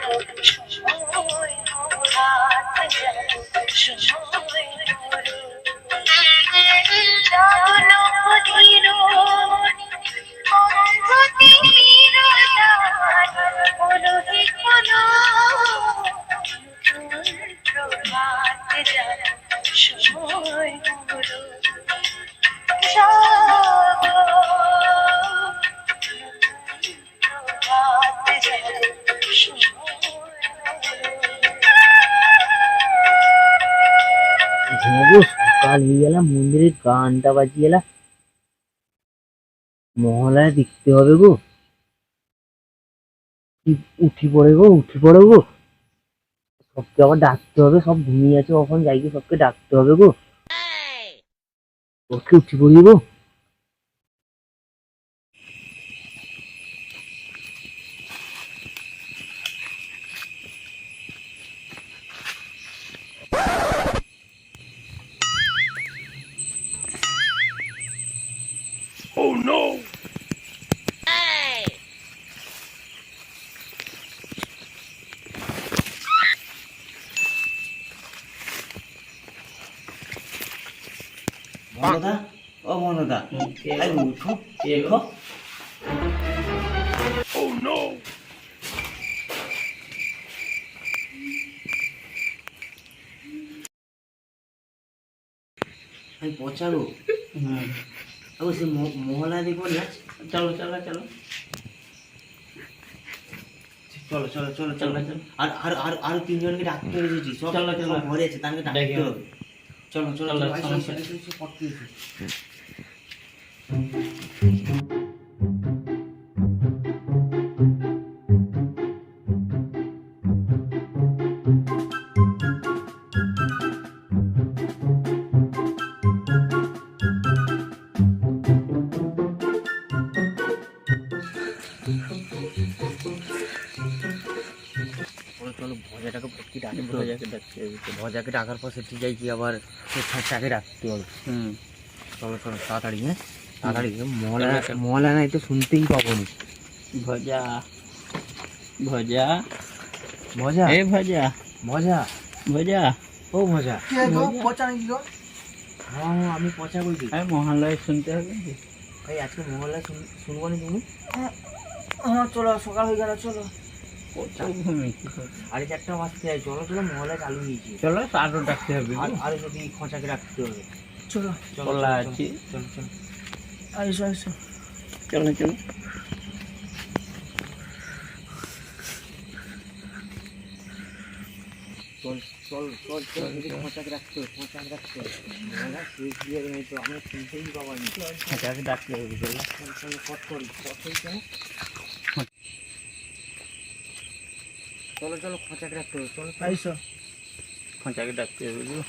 সময় রাত যেন সময় জানো ধীরমণি অন্ধতি নিরদান বলহি কোনো প্রভাত যেন সময় হলো জাগো প্রভাত যেন সময় ঘুমাবো। সকাল হয়ে গেলাম, মন্দিরের গানটা বাজিয়ে গেলা, মহালয়া দেখতে হবে গো। উঠি পড়ে গো, উঠি পড়ে গো, সবকে আবার ডাকতে হবে, সব ঘুমিয়ে আছে কখন যাইকে সবকে ডাকতে হবে গো। ওকে উঠি পড়ি গো। মনদা, ও মনদা, আরে উঠো, দেখো। আমি পচারো। ও সে মহলায় দেখবো না। চলো চলো চলো চলো চলো চলো চলো চলো। আর আর আর আর তিনজনকে ডাকতে হয়েছি, সব চলো, চলো। সব ঘরে আছে, তাদেরকে ডাকতে দেখি। হবে। চলো চলো চলো, চলো, আইসো, সমস্যা আইসো, আইসো, পড়তে এসো। চলো চলো, ভজাটাকে কি ডাকতে হবে। ভজাকে ডাকতে হবে। ভজাকে ডাকার পর সেটি যাই কি আবার সে ছাঁচাকে ডাকতে হবে। চলো চলো তাড়াতাড়ি, হ্যাঁ তাড়াতাড়ি। মহলা চলো। মহলা নাই তো শুনতেই পাবো না। ভজা ভজা মজা, এ ভজা মজা, ভজা ও মজা। ভজা। হ্যাঁ আমি পচা বলছি। আরে মহালয় শুনতে হবে কি? ভাই আজকে মহল্লা শুনবো না তুমি? হ্যাঁ চলো, সকাল হয়ে গেল, চলো। কত ঘুমে কি করবে? 4:30 বাজতে যায়, চলো চলো, মহল্লা চালু হয়েছে। চলো আরো ডাকতে হবে আর আর যদি খোঁচাকে রাখতে হবে। চলো চলো খোলা চলো, আছে। চলো চলো, আইসো আইসো। চলো চলো চল চল চল চল, যদি খোঁচাকে রাখতে হবে, খোঁচাকে রাখতে হবে। মহল্লা শেষ দিয়ে নেই তো, আমরা শুনতেই পাবানি। খোঁচাকে ডাকতে হবে। চলো চল চলো, কট করি, কট হয়েছে না? চলো চলো, খোঁচাকে রাখতে হবে, চলো আইসো। খোঁচাকে ডাকতে হবে গো।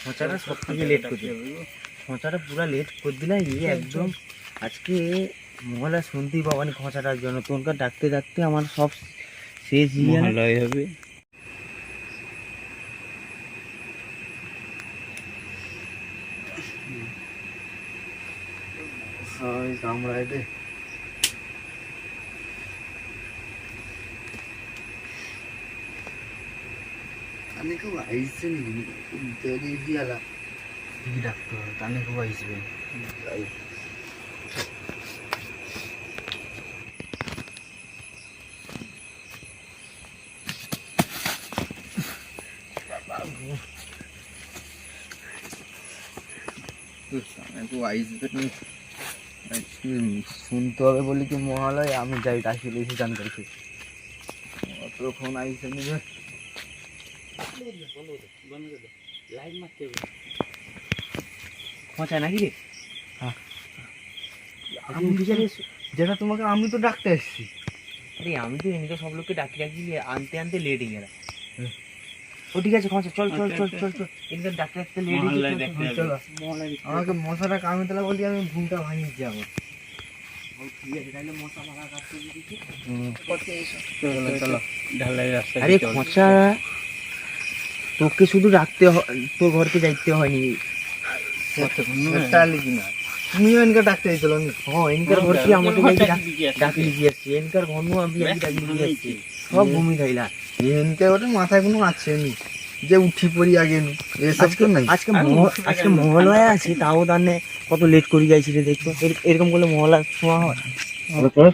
খোঁচাটা সব থেকে লেট করছে, খোঁচাটা পুরা লেট করে দিলা একদম। আজকে মহলা শুনতেই পাবানি খোঁচাটার জন্য, তোনকার ডাকতে ডাকতে আমার সব শেষ হয়ে গেল। মহালয় হবে। কামড়ায় দে। আমি খুব আইসে নি দেরি দিয়ালা কি ডাকতে হবে, তানে খুব আইসবে। শুনতে হবে বলি কি মহালয়, আমি যাই ডাকি লিখে গান করছি। অতক্ষণ আইসে নিবে। লাইট মারতে হবে। খোঁচায় নাকি রে? হ্যাঁ আমি বিচারে যেটা তোমাকে আমি তো ডাকতে এসেছি। আরে আমি তো এমনি তো সব লোককে ডাকি ডাকি আনতে আনতে লেট হয়ে গেল। ও ঠিক আছে, খোঁচা চল চল চল চল চল, এদিকে ডাকতে ডাকতে লেট মহল্লায় হয়ে দেখতে গেছে। চলো, আমাকে মশাটা কামড়ে দিলা বলি আমি ঘুমটা ভাঙিয়ে যাবো। ঠিক আছে তাহলে মশা ভাঙা কাটতে দিচ্ছি। চলো চলো ঢালাই রাস্তা। আরে খোঁচা, তোকে শুধু রাখতে তোর ঘরকে যাইতে হয়নি, সেটা লিখি না। তুমি এনকার ডাকতে চাইছিল আমি এনকার ঘর কি আমাকে ডাকি লিখে আসছে, এনকার ঘর নু আমি ডাকি লিখে আসছি, সব ঘুমি খাইলা। এনকে ওটা মাথায় কোনো আছে নি যে উঠি পড়ি আগে নু এসব তো নাই। আজকে মহলয়া আছে, তাও দানে কত লেট করে গাইছি রে, দেখতো এরকম করলে মহলা শোয়া হয়।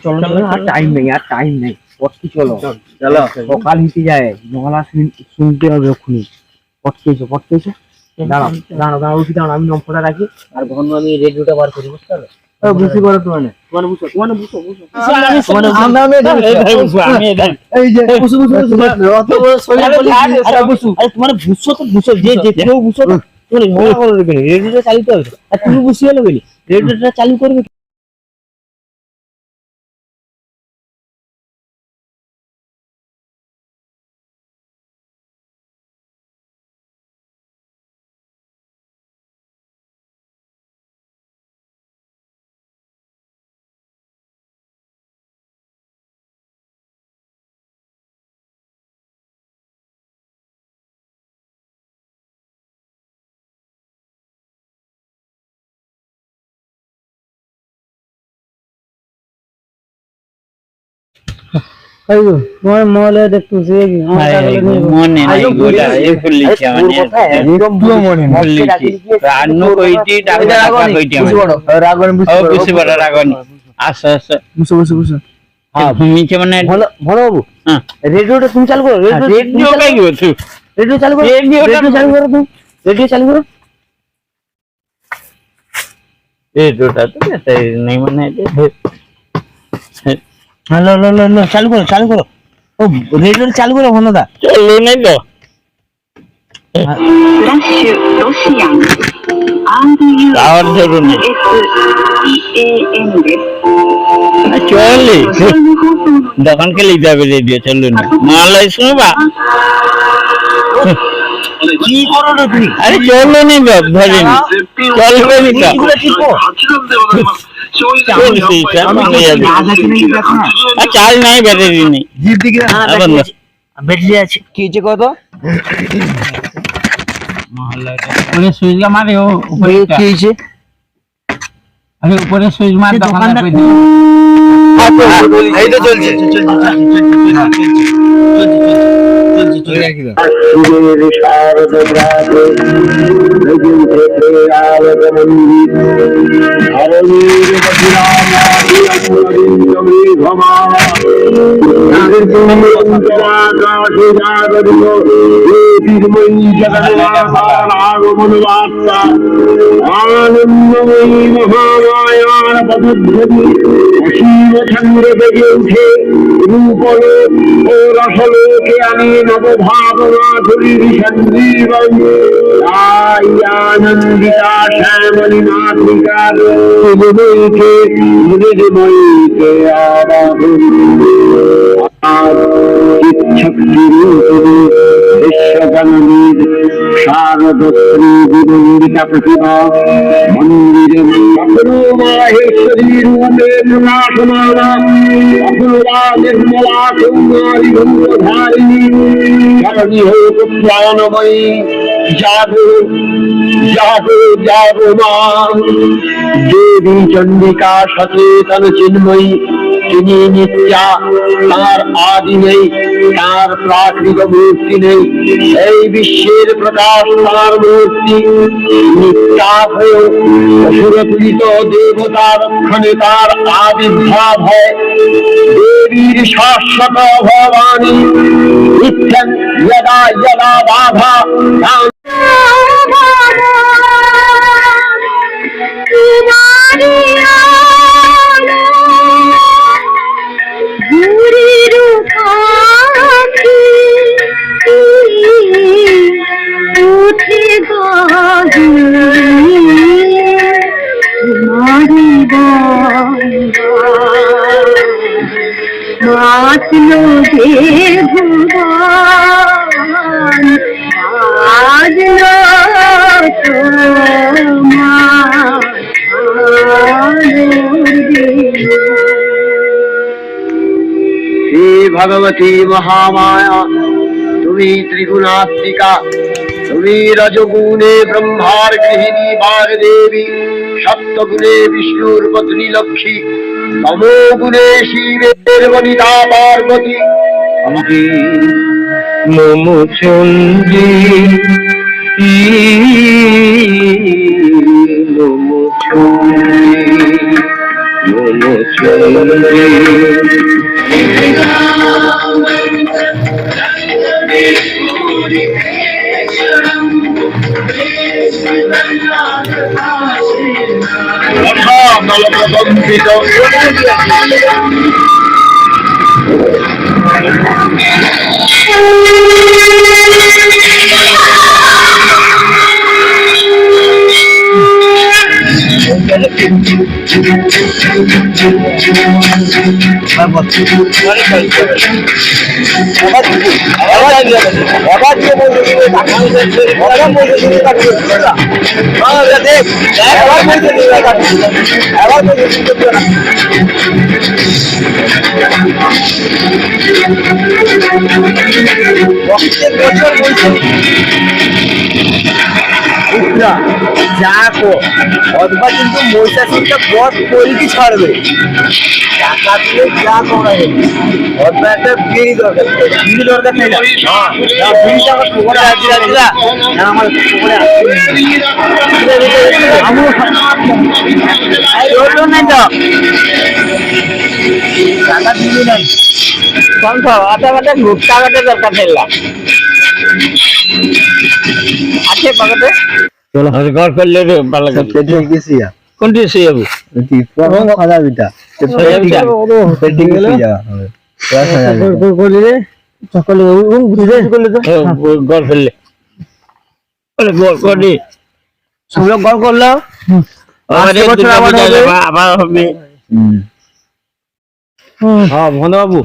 চলো আর টাইম নেই, আর টাইম নেই, পটকি চলো চলো, সকাল হিতে যায়, মহলা শুনতে হবে ওখানে। পটকে এসো দাঁড়াও উঠি, দাঁড়াও আমি নম্বরটা রাখি, আর ঘন আমি রেডিওটা বার করি, বুঝতে পারলে? বুঝতে পারো তোমার বুঝো তোমার বুঝছো তো, বুঝছো যে কেউ বুঝছো তো, রেডিওটা চালু হবে, আর তুমি বুঝতে গেলে বলি রেডিওটা চালু করবে। তোমার মহলে দেখতেছি মনে নাই গোলা এ ফুললিছি মানে একদম মনে নাই রান্ন কইটি টাকা কইটি রাগন বুঝতে পারো রাগন আচ্ছা আচ্ছা বুঝো হ্যাঁ ভূমিকে মানে ভালো বাবু, হ্যাঁ রেডিওটা তুমি চালু করো, রেডিও কাই গো তুই রেডিও চালু করো, রেডিও চালু করো, তুমি রেডিও চালু করো। রেডিওটা তো তাই নাই মানে হ্যালো চালু করো, ও রেডিওটা চালু করো ঘনদা। চলো নাই তো আর ধরুন চলি দোকান কে লিখতে হবে রেডিও চললো না মালাই শুনবা কি করো না তুমি? আরে চললো নি তো ধরেনি চলবে নি তো চাল নাই ব্যাটারি নেই ব্যাটারি আছে, কি হচ্ছে কত উপরে সুইচ মারে ও উপরে কি হয়েছে? আরে উপরে সুইচ মার দোকানদার এই তো চলছে আনন্দময়ী মহামায়ার পদধ্বনি অসীম চন্দ্রে বেজে উঠে রূপলোক ও রসলোকে আমি নবভাবনা ধরি সঞ্জীবন আনন্দিতা শ্যামলী মাতৃকার মৃদময়ীকে মৃদময়ীকে আবাহন শক্তি বিশ্বজননীর শারদশ্রী বিমন্ডিতা প্রতিভা মন্দিরে অপূর্ব মাহেশ্বরী রূপে প্রকাশমানা অপূর্বা নির্মলা কৌমারী রূপধারিণী ধরণী হোক প্রাণময়ী জাগো জাগো জাগো মা দেবী চন্ডিকা সচেতন চিন্ময়ী তিনি নিত্যা, তার আদি নেই, তার প্রাকৃত মূর্তি নেই, এই বিশ্বের প্রকাশ তার মূর্তি নিত্যা হয়েও অসুরপীড়িত দেবতা রক্ষণে তার আবির্ভাব হয়। দেবীর শাশ্বত ভবানী নিত্যং যদা যদা বাধা মাতলো যে ভুবন আজলো তোমার হে ভগবতী মহামায়া, তুমি ত্রিগুণাত্মিকা, তুমি রজগুণে ব্রহ্মার গৃহিণী বাগদেবী, সপ্তগুণে বিষ্ণুর পত্নী লক্ষ্মী, তমোগুণে শিবের বনিতা পার্বতী। আমাকে মম চন্দ্রী মম চন্দ্রী প্রকম্পিত যা কো অথবা কিন্তু মহিষাসুরটা বধ করেই ছাড়বে। টাকা দিলে যা করা যাবে, অথবা একটা বিড়ি দরকার, বিড়ি দরকার নেই না, বিড়িটা আমার পুকুরে আছে, না আমার পুকুরে আছে, নাই তো টাকা দিবি নাই কম খাও, আধা ঘন্টা টাকাটা দরকার নেই আছে পাকাতে। চলো ঘর করলে রে ভালো করে পেটে গেছি কোনটি সে যাবো খাওয়া বিটা পেটে গেলে করলি রে সকলে করলে তো ঘর ফেললে ঘর করলি সব লোক গড় করলো, আবার হবে হ্যাঁ ভনবাবু